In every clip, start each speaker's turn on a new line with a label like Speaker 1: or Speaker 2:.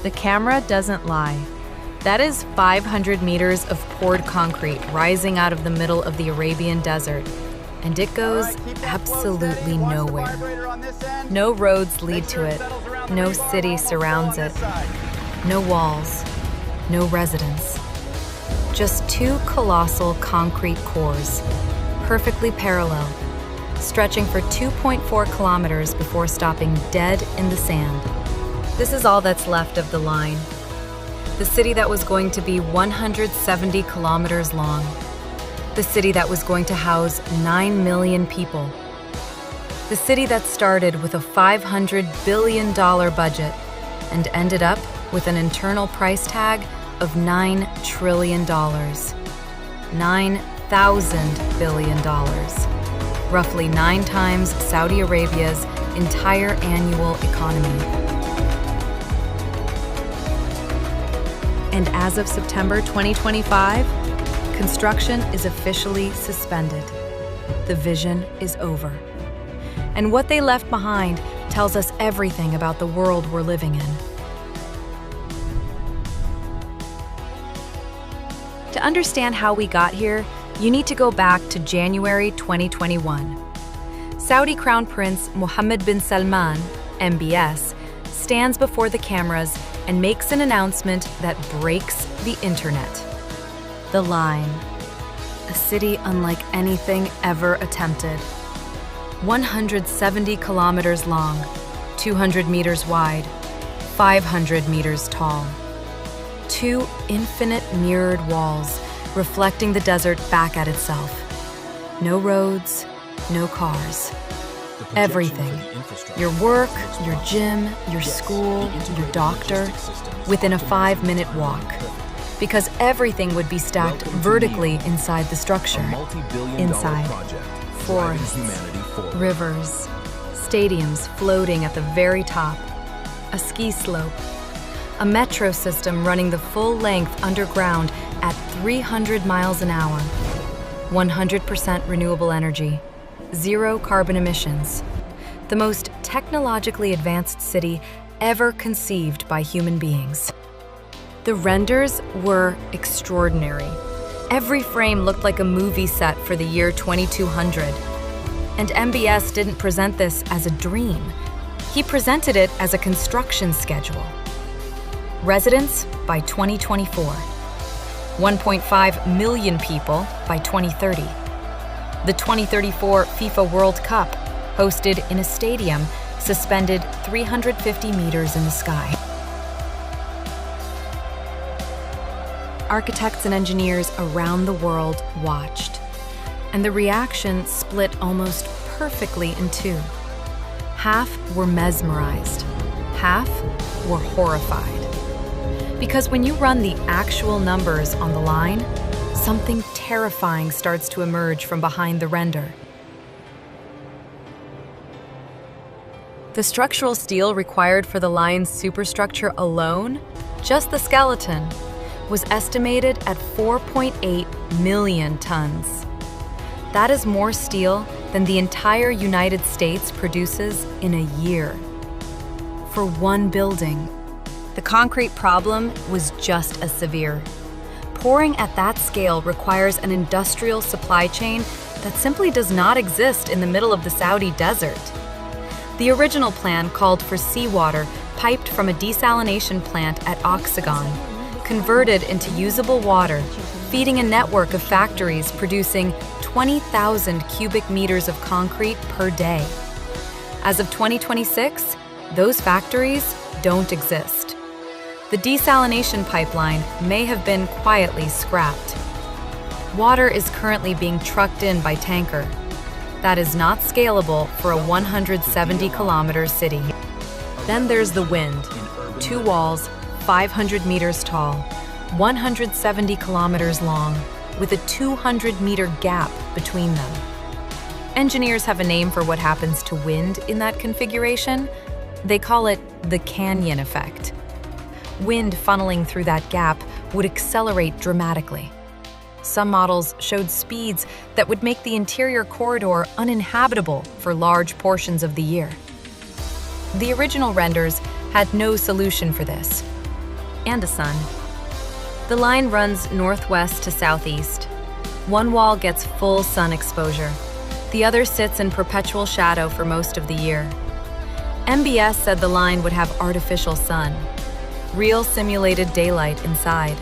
Speaker 1: The camera doesn't lie. That is 500 meters of poured concrete rising out of the middle of the Arabian desert, and it goes absolutely nowhere. No roads lead to it, no city surrounds it, no walls, no residents. Just two colossal concrete cores, perfectly parallel, stretching for 2.4 kilometers before stopping dead in the sand. This is all that's left of the line. The city that was going to be 170 kilometers long. The city that was going to house 9 million people. The city that started with a $500 billion budget and ended up with an internal price tag of $9 trillion. $9,000 billion. Roughly 9 times Saudi Arabia's entire annual economy. And as of September 2025, construction is officially suspended. The vision is over. And what they left behind tells us everything about the world we're living in. To understand how we got here, you need to go back to January 2021. Saudi Crown Prince Mohammed bin Salman, MBS, stands before the cameras and makes an announcement that breaks the internet. The Line, a city unlike anything ever attempted. 170 kilometers long, 200 meters wide, 500 meters tall. 2 infinite mirrored walls reflecting the desert back at itself. No roads, no cars. Everything. Your work, your gym, your school, your doctor, within a 5-minute walk. Because everything would be stacked vertically inside the structure. Inside. Forests, rivers, stadiums floating at the very top, a ski slope, a metro system running the full length underground at 300 miles an hour, 100% renewable energy, 0 carbon emissions, the most technologically advanced city ever conceived by human beings. The renders were extraordinary. Every frame looked like a movie set for the year 2200. And MBS didn't present this as a dream. He presented it as a construction schedule. Residents by 2024. 1.5 million people by 2030. The 2034 FIFA World Cup, hosted in a stadium suspended 350 meters in the sky. Architects and engineers around the world watched, and the reaction split almost perfectly in 2. Half were mesmerized, half were horrified. Because when you run the actual numbers on the line, something terrifying starts to emerge from behind the render. The structural steel required for the line's superstructure alone, just the skeleton, was estimated at 4.8 million tons. That is more steel than the entire United States produces in a year. For one building. The concrete problem was just as severe. Pouring at that scale requires an industrial supply chain that simply does not exist in the middle of the Saudi desert. The original plan called for seawater piped from a desalination plant at Oxagon, converted into usable water, feeding a network of factories producing 20,000 cubic meters of concrete per day. As of 2026, those factories don't exist. The desalination pipeline may have been quietly scrapped. Water is currently being trucked in by tanker. That is not scalable for a 170-kilometer city. Then there's the wind. 2 walls, 500 meters tall, 170 kilometers long, with a 200-meter gap between them. Engineers have a name for what happens to wind in that configuration. They call it the canyon effect. Wind funneling through that gap would accelerate dramatically. Some models showed speeds that would make the interior corridor uninhabitable for large portions of the year. The original renders had no solution for this. and a sun. The line runs northwest to southeast. One wall gets full sun exposure. The other sits in perpetual shadow for most of the year. MBS said the line would have artificial sun, real simulated daylight inside.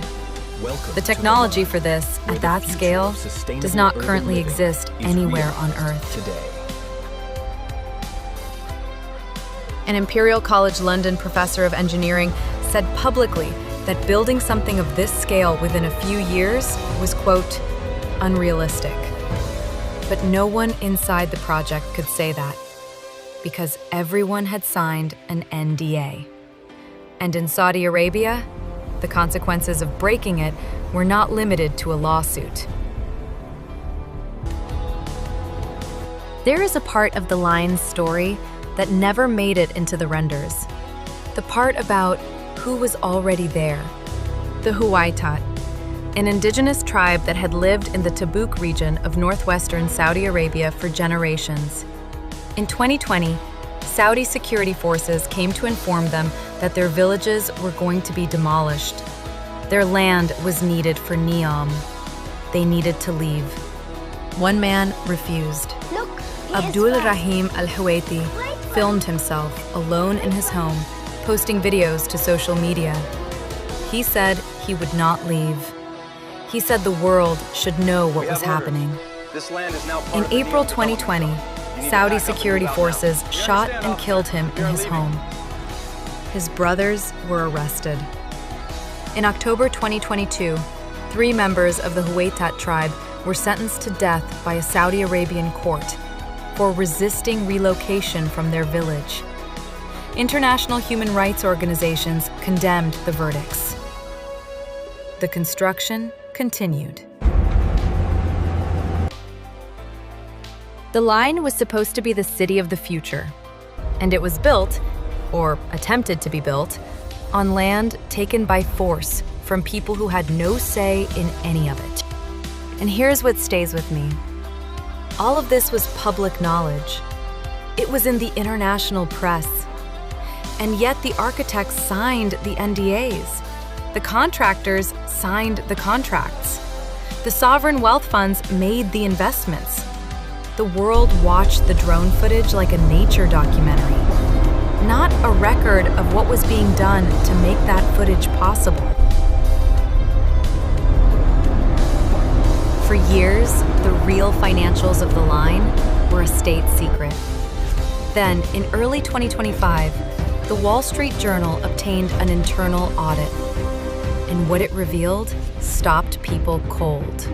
Speaker 1: The technology for this, at that scale, does not currently exist anywhere on Earth. An Imperial College London professor of engineering said publicly that building something of this scale within a few years was, quote, unrealistic. But no one inside the project could say that, because everyone had signed an NDA. And in Saudi Arabia, the consequences of breaking it were not limited to a lawsuit. There is a part of the line's story that never made it into the renders. The part about who was already there. The Huwaitat, an indigenous tribe that had lived in the Tabuk region of northwestern Saudi Arabia for generations. In 2020, Saudi security forces came to inform them that their villages were going to be demolished. Their land was needed for NEOM. They needed to leave. One man refused. Abdul Rahim al-Huwaiti filmed himself alone in his home, posting videos to social media. He said he would not leave. He said the world should know what was happening. In April 2020, Saudi security forces shot and killed him in his home. His brothers were arrested. In October 2022, 3 members of the Huwaitat tribe were sentenced to death by a Saudi Arabian court for resisting relocation from their village. International human rights organizations condemned the verdicts. The construction continued. The line was supposed to be the city of the future, and it was built, or attempted to be built, on land taken by force from people who had no say in any of it. And here's what stays with me. All of this was public knowledge. It was in the international press. And yet the architects signed the NDAs. The contractors signed the contracts. The sovereign wealth funds made the investments. The world watched the drone footage like a nature documentary, not a record of what was being done to make that footage possible. For years, the real financials of the line were a state secret. Then, in early 2025, the Wall Street Journal obtained an internal audit. And what it revealed stopped people cold.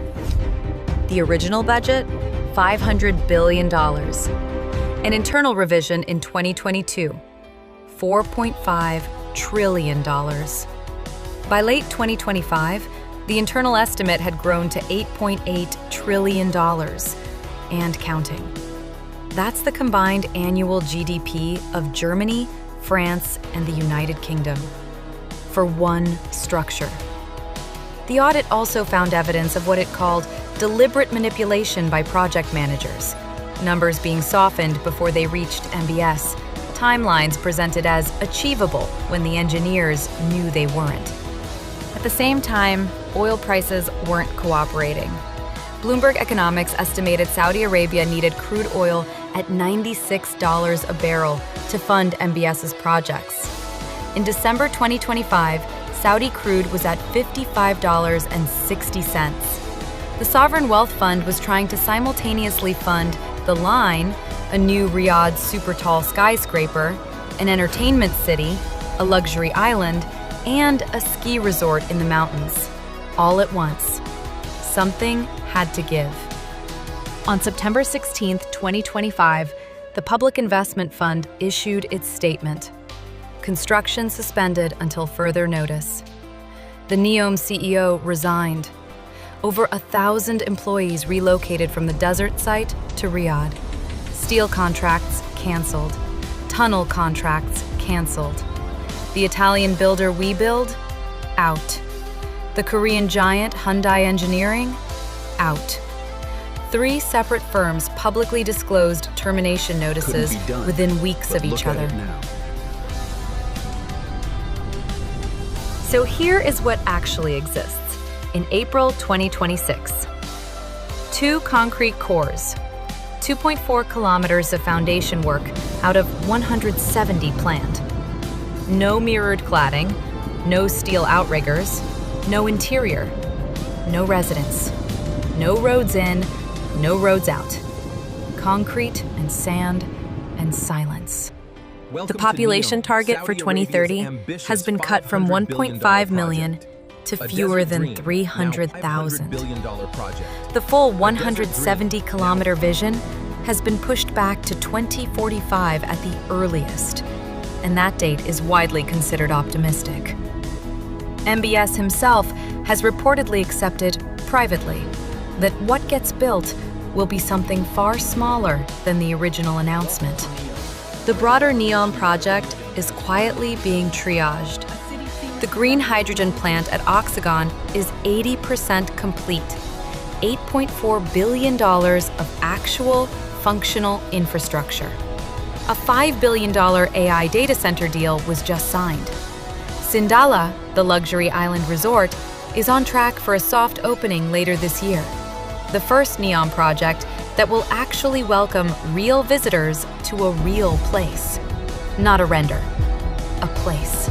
Speaker 1: The original budget, $500 billion. An internal revision in 2022, $4.5 trillion. By late 2025, the internal estimate had grown to $8.8 trillion and counting. That's the combined annual GDP of Germany, France, and the United Kingdom for one structure. The audit also found evidence of what it called deliberate manipulation by project managers, numbers being softened before they reached MBS, timelines presented as achievable when the engineers knew they weren't. At the same time, oil prices weren't cooperating. Bloomberg Economics estimated Saudi Arabia needed crude oil at $96 a barrel to fund MBS's projects. In December 2025, Saudi crude was at $55.60. The Sovereign Wealth Fund was trying to simultaneously fund The Line, a new Riyadh super tall skyscraper, an entertainment city, a luxury island, and a ski resort in the mountains, all at once. Something had to give. On September 16, 2025, the Public Investment Fund issued its statement. Construction suspended until further notice. The NEOM CEO resigned. Over 1,000 employees relocated from the desert site to Riyadh. Steel contracts canceled. Tunnel contracts canceled. The Italian builder WeBuild, out. The Korean giant Hyundai Engineering, out. 3 separate firms publicly disclosed termination notices within weeks of each other. So here is what actually exists in April 2026. 2 concrete cores, 2.4 kilometers of foundation work out of 170 planned. No mirrored cladding, no steel outriggers, no interior, no residents, no roads in, no roads out. Concrete and sand and silence. The population target for 2030 has been cut from 1.5 million to fewer than 300,000. The full 170-kilometer vision has been pushed back to 2045 at the earliest, and that date is widely considered optimistic. MBS himself has reportedly accepted, privately, that what gets built will be something far smaller than the original announcement. The broader NEOM project is quietly being triaged. The green hydrogen plant at Oxagon is 80% complete. $8.4 billion of actual, functional infrastructure. A $5 billion AI data center deal was just signed. Sindala, the luxury island resort, is on track for a soft opening later this year. The first NEOM project that will actually welcome real visitors to a real place. Not a render, a place.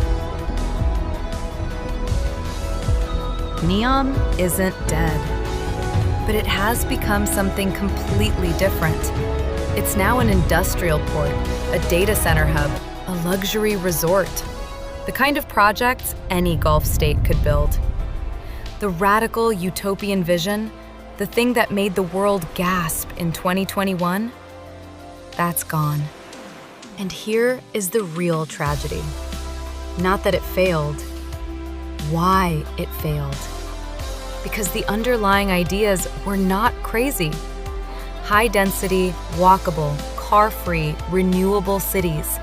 Speaker 1: NEOM isn't dead, but it has become something completely different. It's now an industrial port, a data center hub, a luxury resort, the kind of projects any Gulf state could build. The radical utopian vision, the thing that made the world gasp in 2021, that's gone. And here is the real tragedy. Not that it failed, why it failed. Because the underlying ideas were not crazy. High-density, walkable, car-free, renewable cities.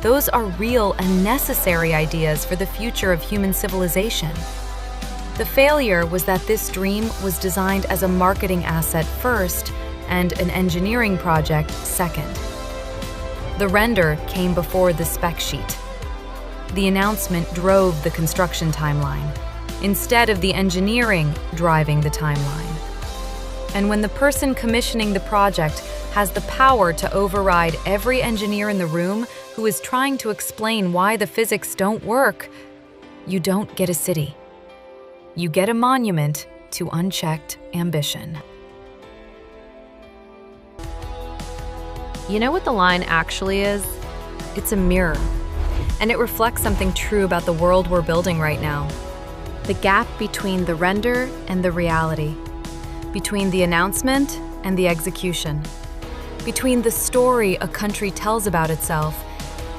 Speaker 1: Those are real and necessary ideas for the future of human civilization. The failure was that this dream was designed as a marketing asset first and an engineering project second. The render came before the spec sheet. The announcement drove the construction timeline, instead of the engineering driving the timeline. And when the person commissioning the project has the power to override every engineer in the room who is trying to explain why the physics don't work, you don't get a city. You get a monument to unchecked ambition. You know what the line actually is? It's a mirror, and it reflects something true about the world we're building right now. The gap between the render and the reality, between the announcement and the execution, between the story a country tells about itself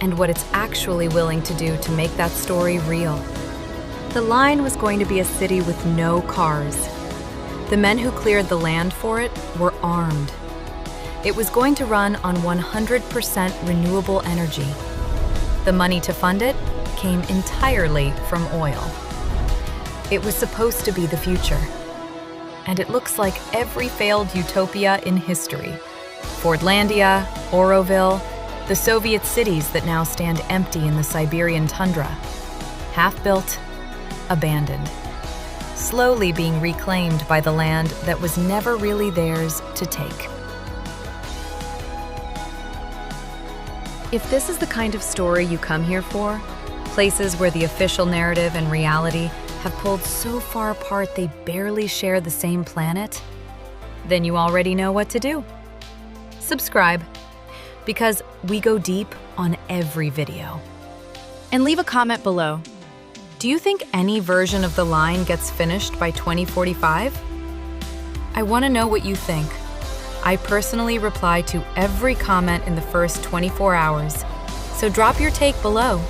Speaker 1: and what it's actually willing to do to make that story real. The line was going to be a city with no cars. The men who cleared the land for it were armed. It was going to run on 100% renewable energy. The money to fund it came entirely from oil. It was supposed to be the future. And it looks like every failed utopia in history. Fordlandia, Oroville, the Soviet cities that now stand empty in the Siberian tundra. Half-built, abandoned, slowly being reclaimed by the land that was never really theirs to take. If this is the kind of story you come here for, places where the official narrative and reality have pulled so far apart they barely share the same planet, then you already know what to do. Subscribe, because we go deep on every video. And leave a comment below. Do you think any version of the line gets finished by 2045? I want to know what you think. I personally reply to every comment in the first 24 hours, so drop your take below.